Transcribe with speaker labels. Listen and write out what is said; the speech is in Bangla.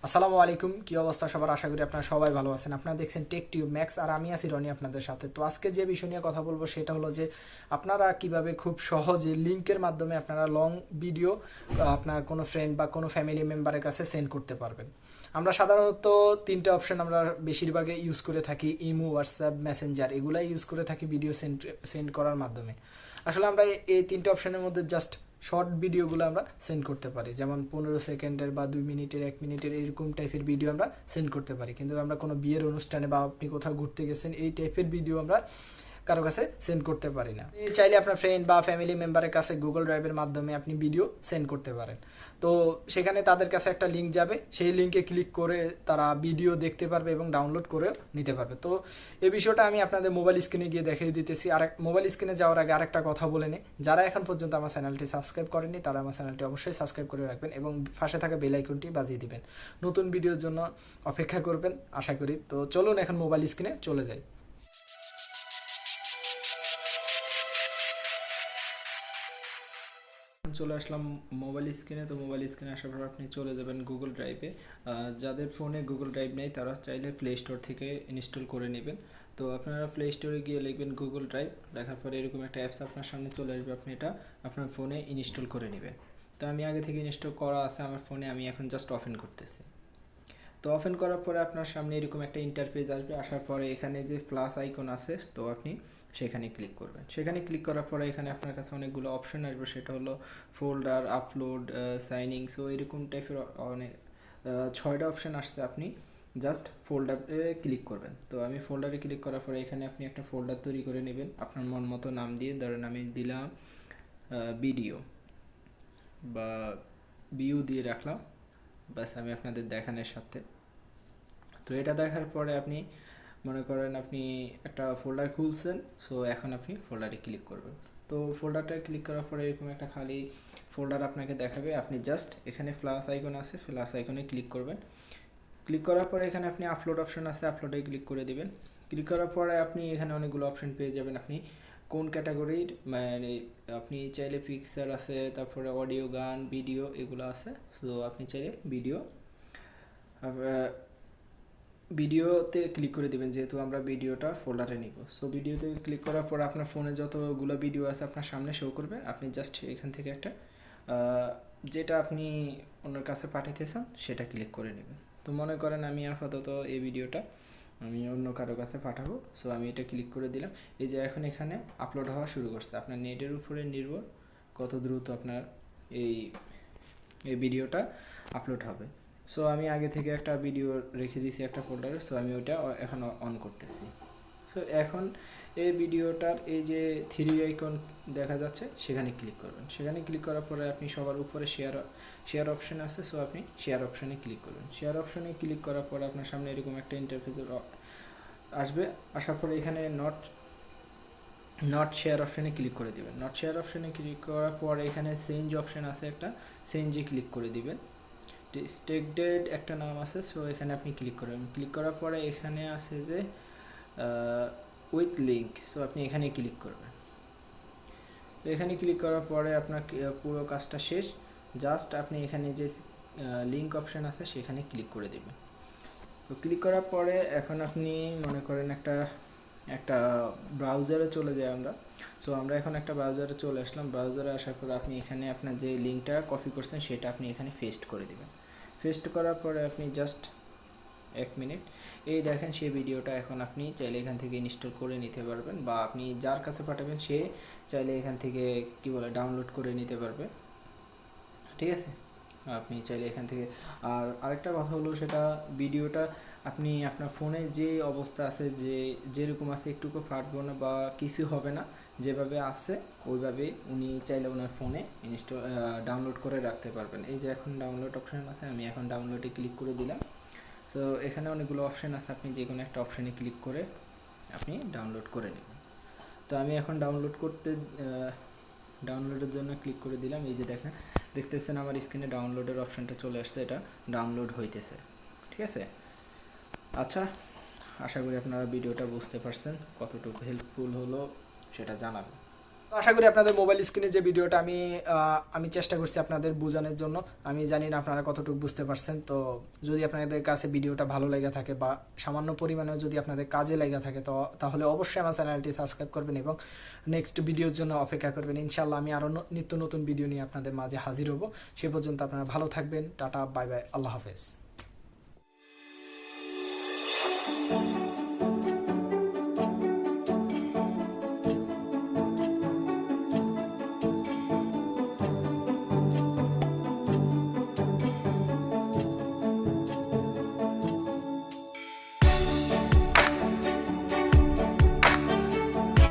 Speaker 1: আসসালামু আলাইকুম, কি অবস্থা সবার? আশা করি আপনারা সবাই ভালো আছেন। আপনারা দেখছেন টেক টিউব ম্যাক্স, আর আমি আছি রনি আপনাদের সাথে। তো আজকে যে বিষয় নিয়ে কথা বলবো সেটা হলো যে আপনারা কিভাবে খুব সহজে লিংকের মাধ্যমে আপনারা লং ভিডিও আপনার কোনো ফ্রেন্ড বা কোনো ফ্যামিলি মেম্বারের কাছে সেন্ড করতে পারবেন। আমরা সাধারণত তিনটে অপশন আমরা বেশিরভাগে ইউজ করে থাকি: ইমো, হোয়াটসঅ্যাপ, মেসেঞ্জার। এগুলাই ইউজ করে থাকি ভিডিও সেন্ড করার মাধ্যমে। আসলে আমরা এই তিনটে অপশনের মধ্যে জাস্ট শর্ট ভিডিওগুলো আমরা সেন্ড করতে পারি, যেমন 15 সেকেন্ডের বা 2 মিনিটের, 1 মিনিটের এরকম টাইপের ভিডিও আমরা সেন্ড করতে পারি। কিন্তু আমরা কোনো বিয়ের অনুষ্ঠানে বা আপনি কোথাও ঘুরতে গেছেন, এই টাইপের ভিডিও আমরা কারো কাছে সেন্ড করতে পারি না। চাইলে আপনার ফ্রেন্ড বা ফ্যামিলি মেম্বারের কাছে গুগল ড্রাইভের মাধ্যমে আপনি ভিডিও সেন্ড করতে পারেন। তো সেখানে তাদের কাছে একটা লিঙ্ক যাবে, সেই লিঙ্কে ক্লিক করে তারা ভিডিও দেখতে পারবে এবং ডাউনলোড করেও নিতে পারবে। তো এই বিষয়টা আমি আপনাদের মোবাইল স্ক্রিনে গিয়ে দেখিয়ে দিতেছি। আর মোবাইল স্ক্রিনে যাওয়ার আগে আরেকটা কথা বলে নিই, যারা এখন পর্যন্ত আমার চ্যানেলটি সাবস্ক্রাইব করেনি তারা আমার চ্যানেলটি অবশ্যই সাবস্ক্রাইব করে রাখবেন এবং পাশে থাকা বেল আইকনটি বাজিয়ে দিবেন। নতুন ভিডিওর জন্য অপেক্ষা করবেন আশা করি। তো চলুন এখন মোবাইল স্ক্রিনে চলে যাই। চলে আসলাম মোবাইল স্ক্রিনে। তো মোবাইল স্ক্রিনে আসার পর আপনি চলে যাবেন গুগল ড্রাইভে। যাদের ফোনে গুগল ড্রাইভ নেই তারা চাইলে প্লে স্টোর থেকে ইনস্টল করে নেবেন। তো আপনারা প্লে স্টোরে গিয়ে লিখবেন গুগল ড্রাইভ, দেখার পরে এরকম একটা অ্যাপস আপনার সামনে চলে আসবে, আপনি এটা আপনার ফোনে ইনস্টল করে নেবেন। তো আমি আগে থেকে ইনস্টল করা আছে আমার ফোনে, আমি এখন জাস্ট ওপেন করতেছি। তো ওপেন করার পরে আপনার সামনে এরকম একটা ইন্টারফেস আসবে। আসার পরে এখানে যে প্লাস আইকন আছে, তো আপনি সেখানে ক্লিক করবেন। সেখানে ক্লিক করার পরে এখানে আপনার কাছে অনেকগুলো অপশন আসবে, সেটা হলো ফোল্ডার, আপলোড, সাইনিং। সো এরকম টাইপের অনেক 6টা অপশন আসছে। আপনি জাস্ট ফোল্ডারে ক্লিক করবেন। তো আমি ফোল্ডারে ক্লিক করার পরে এখানে আপনি একটা ফোল্ডার তৈরি করে নেবেন আপনার মন মতো নাম দিয়ে। ধরেন আমি দিলাম ভিডিও বা ভিউ দিয়ে রাখলাম, বাস আমি আপনাদের দেখানোর সাথে। তো এটা দেখার পরে আপনি মনে করেন আপনি একটা ফোল্ডার খুলছেন, সো এখন আপনি ফোল্ডারে ক্লিক করবেন। তো ফোল্ডারটা ক্লিক করার পরে এরকম একটা খালি ফোল্ডার আপনাকে দেখাবে। আপনি জাস্ট এখানে প্লাস আইকন আছে, প্লাস আইকনে ক্লিক করবেন। ক্লিক করার পরে এখানে আপনি আপলোড অপশন আছে, আপলোডে ক্লিক করে দিবেন। ক্লিক করার পরে আপনি এখানে অনেকগুলো অপশন পেয়ে যাবেন। আপনি কোন ক্যাটাগরির, মানে আপনি চাইলে পিকচার আছে, তারপরে অডিও, গান, ভিডিও এগুলো আছে। সো আপনি চাইলে ভিডিওতে ক্লিক করে দিবেন, যেহেতু আমরা ভিডিওটা ফোল্ডারে নিব। সো ভিডিওতে ক্লিক করার পর আপনার ফোনে যতগুলো ভিডিও আছে আপনার সামনে শো করবে। আপনি জাস্ট এখান থেকে একটা যেটা আপনি অন্যের কাছে পাঠাইতেছেন সেটা ক্লিক করে নেবেন। তো মনে করেন আমি আপাতত এই ভিডিওটা আমি অন্য কারো কাছে পাঠাবো, সো আমি এটা ক্লিক করে দিলাম। এই যে এখন এখানে আপলোড হওয়া শুরু করছে। আপনার নেটের উপরে নির্ভর কত দ্রুত আপনার এই ভিডিওটা আপলোড হবে। সো আমি আগে থেকে একটা ভিডিও রেখে দিয়েছি একটা ফোল্ডারে, সো আমি ওটা এখন অন করতেছি। সো এখন এই ভিডিওটার এই যে থ্রি আইকন দেখা যাচ্ছে সেখানে ক্লিক করবেন। সেখানে ক্লিক করার পরে আপনি সবার উপরে শেয়ার অপশান আছে, সো আপনি শেয়ার অপশানে ক্লিক করবেন। শেয়ার অপশানে ক্লিক করার পর আপনার সামনে এরকম একটা ইন্টারফেস আসবে। আসার পরে এখানে নট শেয়ার অপশানে ক্লিক করে দিবেন। নট শেয়ার অপশানে ক্লিক করার পর এখানে চেঞ্জ অপশান আছে একটা, চেঞ্জে ক্লিক করে দিবেন। স্টেকডেড একটা নাম আছে, সো এখানে আপনি ক্লিক করবেন। ক্লিক করার পরে এখানে আছে যে উইথ লিঙ্ক, সো আপনি এখানে ক্লিক করবেন। তো এখানে ক্লিক করার পরে আপনার পুরো কাজটা শেষ। জাস্ট আপনি এখানে যে লিঙ্ক অপশান আছে সেখানে ক্লিক করে দেবেন। তো ক্লিক করার পরে এখন আপনি মনে করেন একটা ব্রাউজারে চলে যাই আমরা। সো আমরা এখন একটা ব্রাউজারে চলে আসলাম। ব্রাউজারে আসার পর আপনি এখানে আপনার যে লিঙ্কটা কপি করছেন সেটা আপনি এখানে পেস্ট করে দেবেন। পেস্ট করার পরে আপনি জাস্ট 1 মিনিট, এই দেখেন সেই ভিডিওটা এখন আপনি চাইলে এখান থেকে ইনস্টল করে নিতে পারবেন, বা আপনি যার কাছে পাঠাবেন সে চাইলে এখান থেকে ডাউনলোড করে নিতে পারবে। ঠিক আছে, আপনি চাইলে এখান থেকে। আর আরেকটা কথা হলো, সেটা ভিডিওটা আপনি আপনার ফোনে যে অবস্থা আছে, যেরকম আছে, একটুকু ফাটবো না বা কিছু হবে না, যেভাবে আছে ওইভাবে উনি চাইলে ওনার ফোনে ডাউনলোড করে রাখতে পারবেন। এই যে এখন ডাউনলোড অপশান আছে, আমি এখন ডাউনলোডে ক্লিক করে দিলাম। সো এখানে অনেকগুলো অপশান আছে, আপনি যে কোনো একটা অপশানে ক্লিক করে আপনি ডাউনলোড করে নেবেন। তো আমি এখন ডাউনলোডের জন্য ক্লিক করে দিলাম। এই যে দেখতেছেন আমার স্ক্রিনে ডাউনলোডের অপশানটা চলে আসছে, এটা ডাউনলোড হইতেছে। ঠিক আছে, আচ্ছা, আশা করি আপনারা ভিডিওটা বুঝতে পারছেন, কতটুকু হেল্পফুল হলো সেটা জানাবেন।
Speaker 2: আশা করি আপনাদের মোবাইল স্ক্রিনে যে ভিডিওটা আমি চেষ্টা করছি আপনাদের বোঝানোর জন্য। আমি জানি না আপনারা কতটুকু বুঝতে পারছেন। তো যদি আপনাদের কাছে ভিডিওটা ভালো লেগে থাকে বা সামান্য পরিমাণেও যদি আপনাদের কাজে লেগে থাকে তো তাহলে অবশ্যই আমার চ্যানেলটি সাবস্ক্রাইব করবেন এবং নেক্সট ভিডিওর জন্য অপেক্ষা করবেন। ইনশাল্লাহ আমি আরও নিত্য নতুন ভিডিও নিয়ে আপনাদের মাঝে হাজির হব। সে পর্যন্ত আপনারা ভালো থাকবেন। টাটা, বাই বাই, আল্লাহ হাফেজ।